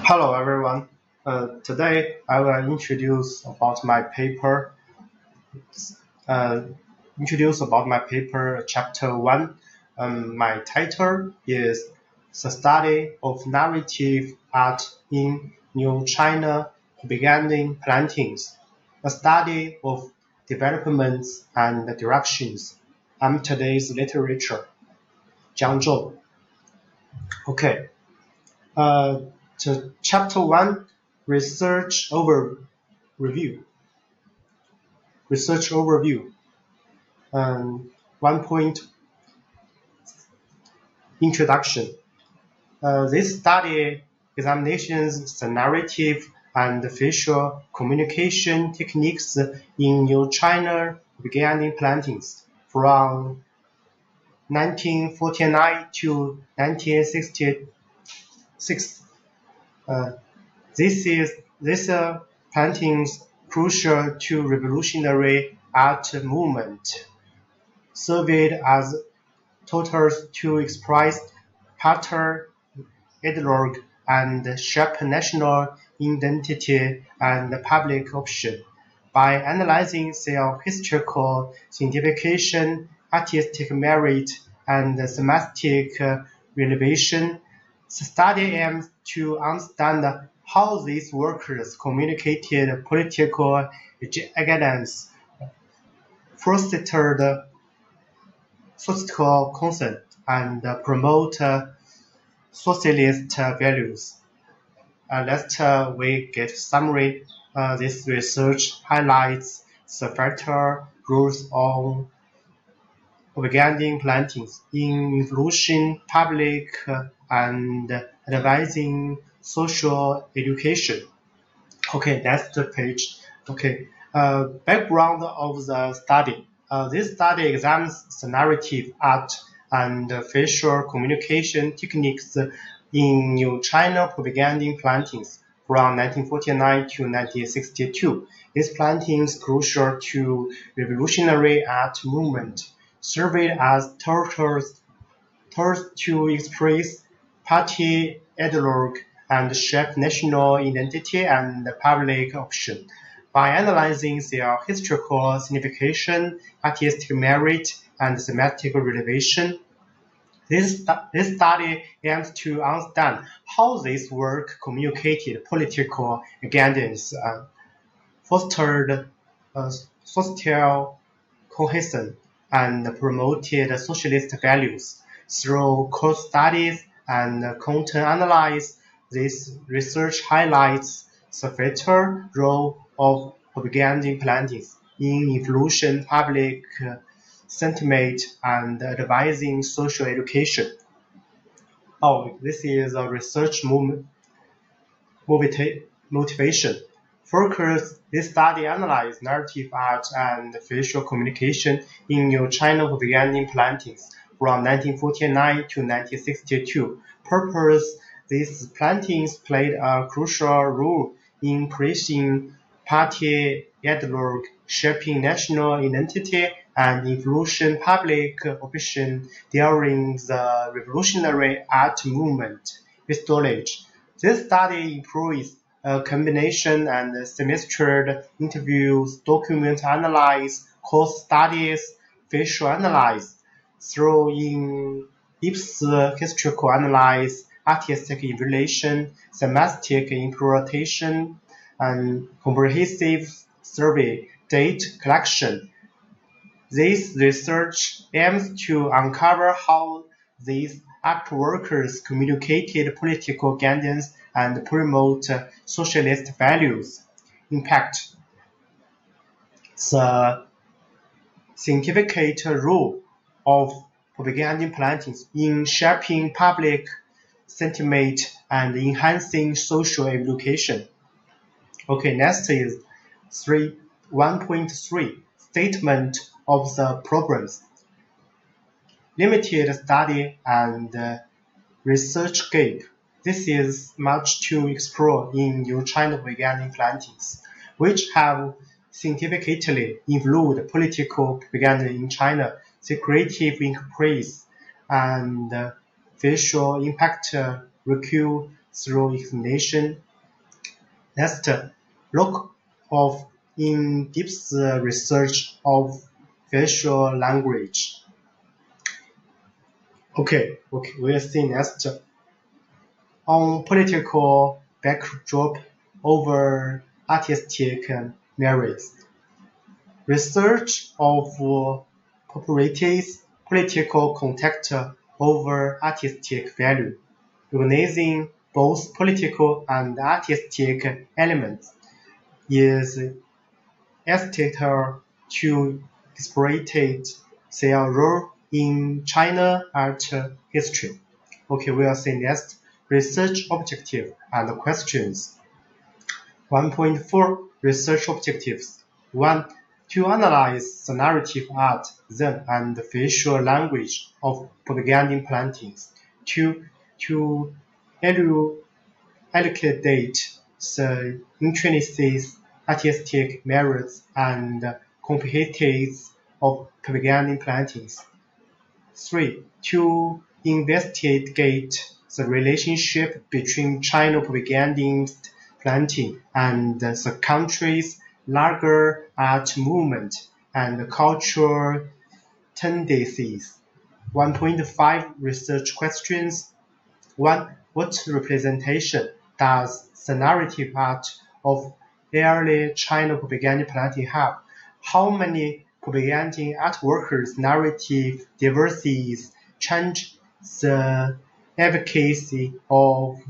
Hello everyone. Today I will uh, introduce about my paper chapter 1. My title is The Study of Narrative Art in New China Beginning Plantings, a study of developments and directions. I'm today's literature, Jiang Zhou. Okay. Uh, to chapter 1, research overview. Research overview. 1 point introduction. This study examines the narrative and facial communication techniques in New China beginning plantings from 1949 to 1966. Uh, this paintings crucial to revolutionary art movement, served as tools to express pattern, ideology, and shape national identity and public opinion. By analyzing their historical signification, artistic merit, and thematic relevation, the study aims to understand how these workers communicated political agendas, fostered social consent, and promote socialist values. Lest we get summary, this research highlights the factor rules on organic plantings in influencing public and advising social education. Okay, next page. Okay, background of the study. This study examines the narrative art and facial communication techniques in New China propaganda plantings from 1949 to 1962. These plantings crucial to revolutionary art movement, served as tools to express party ideology and shape national identity and public opinion. By analyzing their historical signification, artistic merit, and thematic relevation, this study aims to understand how this work communicated political agendas and fostered social cohesion and promoted socialist values. Through case studies and content analysis, this research highlights the vital role of propaganda plantings in influencing public sentiment and advising social education. Oh, this is a research motivation. Focus this study analyzed narrative art and facial communication in New China propaganda plantings from 1949 to 1962. Purpose these plantings played a crucial role in creating party ideology, shaping national identity, and influencing public opinion during the revolutionary art movement. Methodology. This study employs a combination and semestered interviews, document analysis, course studies, facial analysis, through in-depth historical analysis, artistic evaluation, thematic interpretation, and comprehensive survey data collection. This research aims to uncover how these act workers communicated political agendas and promote socialist values. Impact. The significant role of propaganda plantings in shaping public sentiment and enhancing social education. Okay, next is 1.3 Statement of the Problems. Limited study and research gap. This is much to explore in New China beginning plantings, which have significantly influenced political propaganda in China, the creative increase and visual impact require through explanation. Next, look of in-depth research of facial language. Okay, we'll see next. On political backdrop over artistic merits. Research of populates political context over artistic value, recognizing both political and artistic elements, is essential to exploit their role in China art history. Okay, we'll see next. Research objective and questions. 1.4 Research objectives. 1. To analyze the narrative art, theme, and facial language of propaganda plantings. 2. To elucidate the intrinsic artistic merits and complexities of propaganda plantings. 3. To investigate the relationship between China propagandist planting and the country's larger art movement and cultural tendencies. 1.5 Research questions. 1. What representation does the narrative art of early China propaganda planting have? How many propaganda art workers' narrative diversities change the advocacy of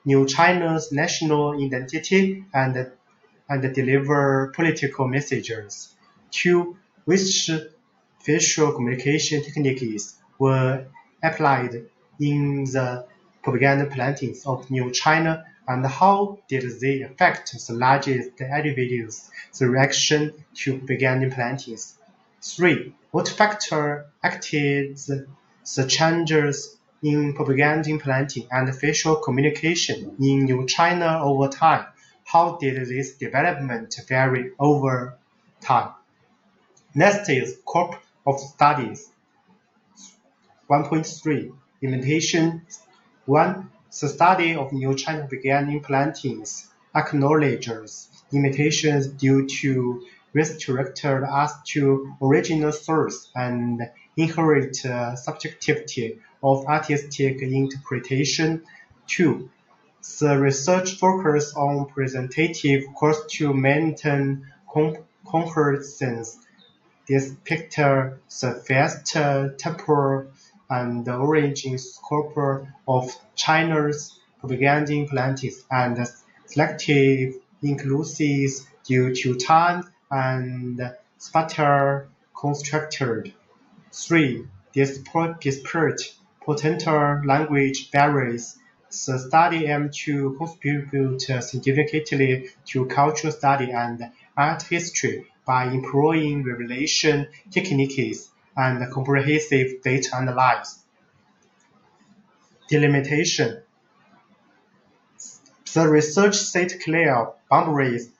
New China's national identity and deliver political messages? 2. Which facial communication techniques were applied in the propaganda plantings of New China, and how did they affect the largest individuals' reaction to propaganda plantings? 3. What factor acted the changes in propaganda planting and facial communication in New China over time? How did this development vary over time? Next is scope of studies. 1.3 Imitation. 1. The study of New China propaganda plantings acknowledges imitations due to restricted as to original source and inherent subjectivity of artistic interpretation. 2. The research focuses on presentative course to maintain coherence, depict the vast temporal and origin scope of China's propaganda plantings and selective inclusives due to time and spatial constructed. 3. Disparate potential language barriers. The study aims to contribute significantly to cultural study and art history by employing revelation techniques and comprehensive data analysis. Delimitation. The research set clear boundaries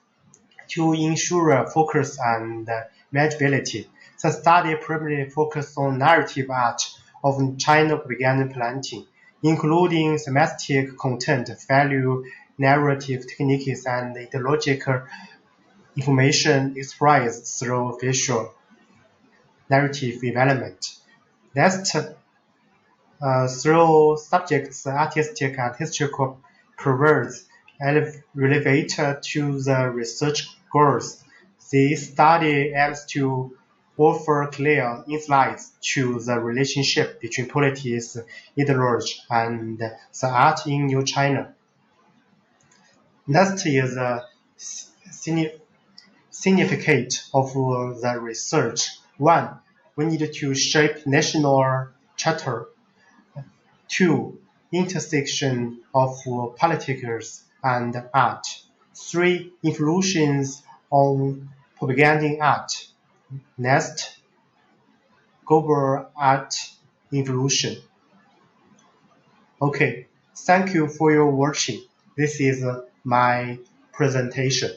to ensure focus and manageability. The study primarily focused on narrative art of China propaganda planting, including thematic content, value, narrative techniques, and ideological information expressed through visual narrative development. Next, through subjects, artistic and historical periods relevant to the research goals. This study aims to offer clear insights to the relationship between politics, ideology, and the art in New China. Next is the significance of the research. 1. We need to shape national charter. 2. Intersection of politics and art. 3. Influence on propaganda art. Next, global art evolution. Okay, thank you for your watching. This is my presentation.